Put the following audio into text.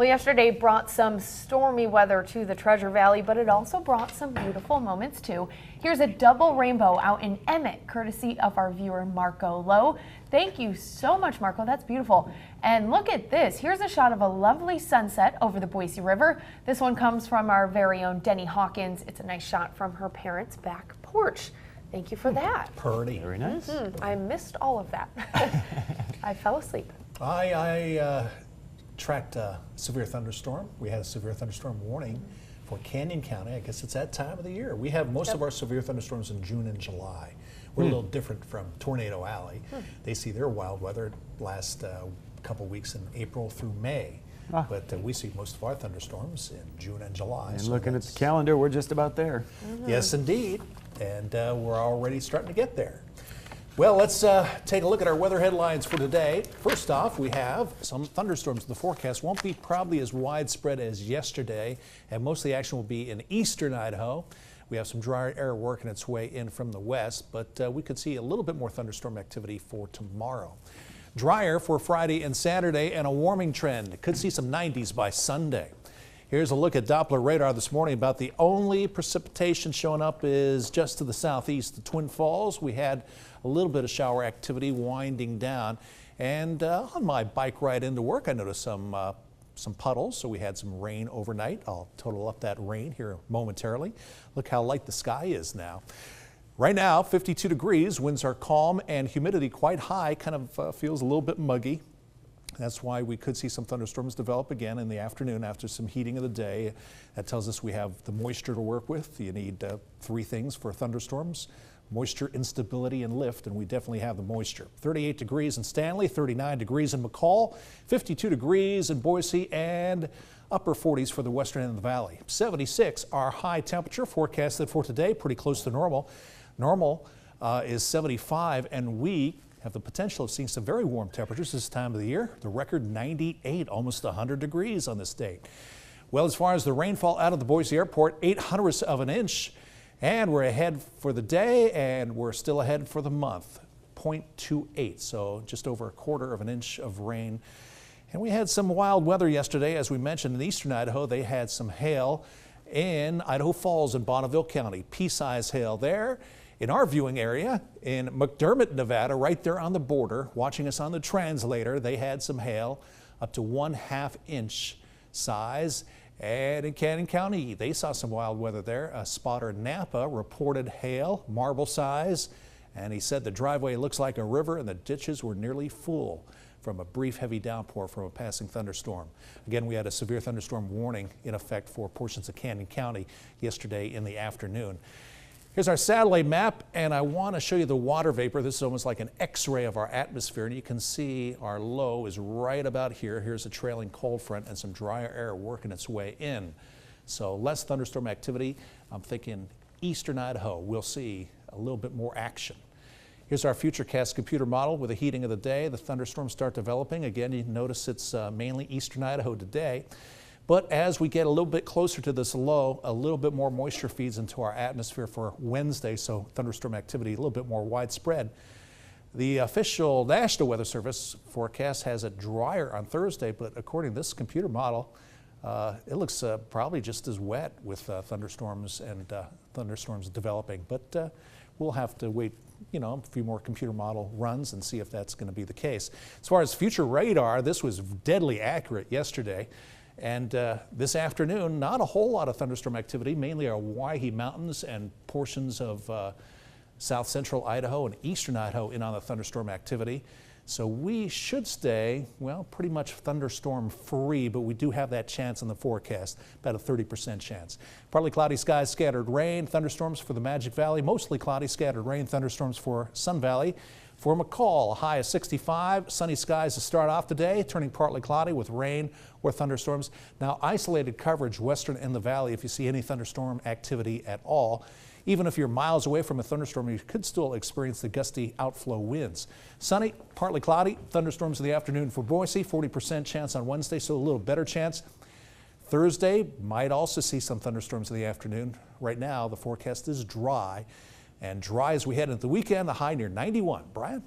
Well, yesterday brought some stormy weather to the Treasure Valley, but it also brought some beautiful moments too. Here's a double rainbow out in Emmett, courtesy of our viewer Marco Lowe. Thank you so much, Marco. That's beautiful. And look at this. Here's a shot of a lovely sunset over the Boise River. This one comes from our very own Denny Hawkins. It's a nice shot from her parents' back porch. Thank you for that. Pretty. Very nice. I missed all of that. I fell asleep. I tracked a severe thunderstorm. We had a severe thunderstorm warning for Canyon County. I guess it's that time of the year. We have most of our severe thunderstorms in June and July. We're a little different from Tornado Alley. They see their wild weather last couple weeks in April through May. But we see most of our thunderstorms in June and July. And so looking at the calendar, we're just about there. Yes, indeed. And we're already starting to get there. Well, let's take a look at our weather headlines for today. First off, we have some thunderstorms. The forecast won't be probably as widespread as yesterday, and most of the action will be in eastern Idaho. We have some drier air working its way in from the west, but we could see a little bit more thunderstorm activity for tomorrow. Drier for Friday and Saturday, and a warming trend. Could see some 90s by Sunday. Here's a look at Doppler radar this morning. About the only precipitation showing up is just to the southeast, the Twin Falls. We had a little bit of shower activity winding down. And on my bike ride into work, I noticed some puddles, so we had some rain overnight. I'll total up that rain here momentarily. Look how light the sky is now. Right now, 52 degrees, winds are calm and humidity quite high, kind of feels a little bit muggy. That's why we could see some thunderstorms develop again in the afternoon after some heating of the day. That tells us we have the moisture to work with. You need three things for thunderstorms: moisture, instability, and lift, and we definitely have the moisture. 38 degrees in Stanley, 39 degrees in McCall, 52 degrees in Boise, and upper 40s for the western end of the valley. 76, our high temperature forecasted for today, pretty close to normal. Normal is 75, and we have the potential of seeing some very warm temperatures this time of the year. The record 98, almost 100 degrees on this date. Well, as far as the rainfall out of the Boise airport, 0.08 of an inch, and we're ahead for the day, and we're still ahead for the month, 0.28, so just over a quarter of an inch of rain. And we had some wild weather yesterday, as we mentioned, in eastern Idaho. They had some hail in Idaho Falls in Bonneville County, pea-sized hail there. In our viewing area in McDermott, Nevada, right there on the border, watching us on the translator, they had some hail up to 1/2 inch size. And in Canyon County, they saw some wild weather there. A spotter in Napa reported hail, marble size, and he said the driveway looks like a river and the ditches were nearly full from a brief heavy downpour from a passing thunderstorm. Again, we had a severe thunderstorm warning in effect for portions of Canyon County yesterday in the afternoon. Here's our satellite map, and I want to show you the water vapor. This is almost like an X-ray of our atmosphere, and you can see our low is right about here. Here's a trailing cold front and some drier air working its way in. So less thunderstorm activity. I'm thinking eastern Idaho, we'll see a little bit more action. Here's our Futurecast computer model with the heating of the day. The thunderstorms start developing. Again, you notice it's mainly eastern Idaho today. But as we get a little bit closer to this low, a little bit more moisture feeds into our atmosphere for Wednesday, so thunderstorm activity a little bit more widespread. The official National Weather Service forecast has it drier on Thursday, but according to this computer model, it looks probably just as wet with thunderstorms and thunderstorms developing. But we'll have to wait, a few more computer model runs and see if that's going to be the case. As far as future radar, this was deadly accurate yesterday. And this afternoon, not a whole lot of thunderstorm activity, mainly our Owyhee Mountains and portions of south central Idaho and eastern Idaho in on the thunderstorm activity. So we should stay, well, pretty much thunderstorm free, but we do have that chance in the forecast, about a 30% chance. Partly cloudy skies, scattered rain, thunderstorms for the Magic Valley, mostly cloudy, scattered rain, thunderstorms for Sun Valley. For McCall, a high of 65, sunny skies to start off the day, turning partly cloudy with rain or thunderstorms. Now isolated coverage western in the valley if you see any thunderstorm activity at all. Even if you're miles away from a thunderstorm, you could still experience the gusty outflow winds. Sunny, partly cloudy, thunderstorms in the afternoon for Boise, 40% chance on Wednesday, so a little better chance. Thursday might also see some thunderstorms in the afternoon. Right now, the forecast is dry. And dry as we head into the weekend, the high near 91. Brian?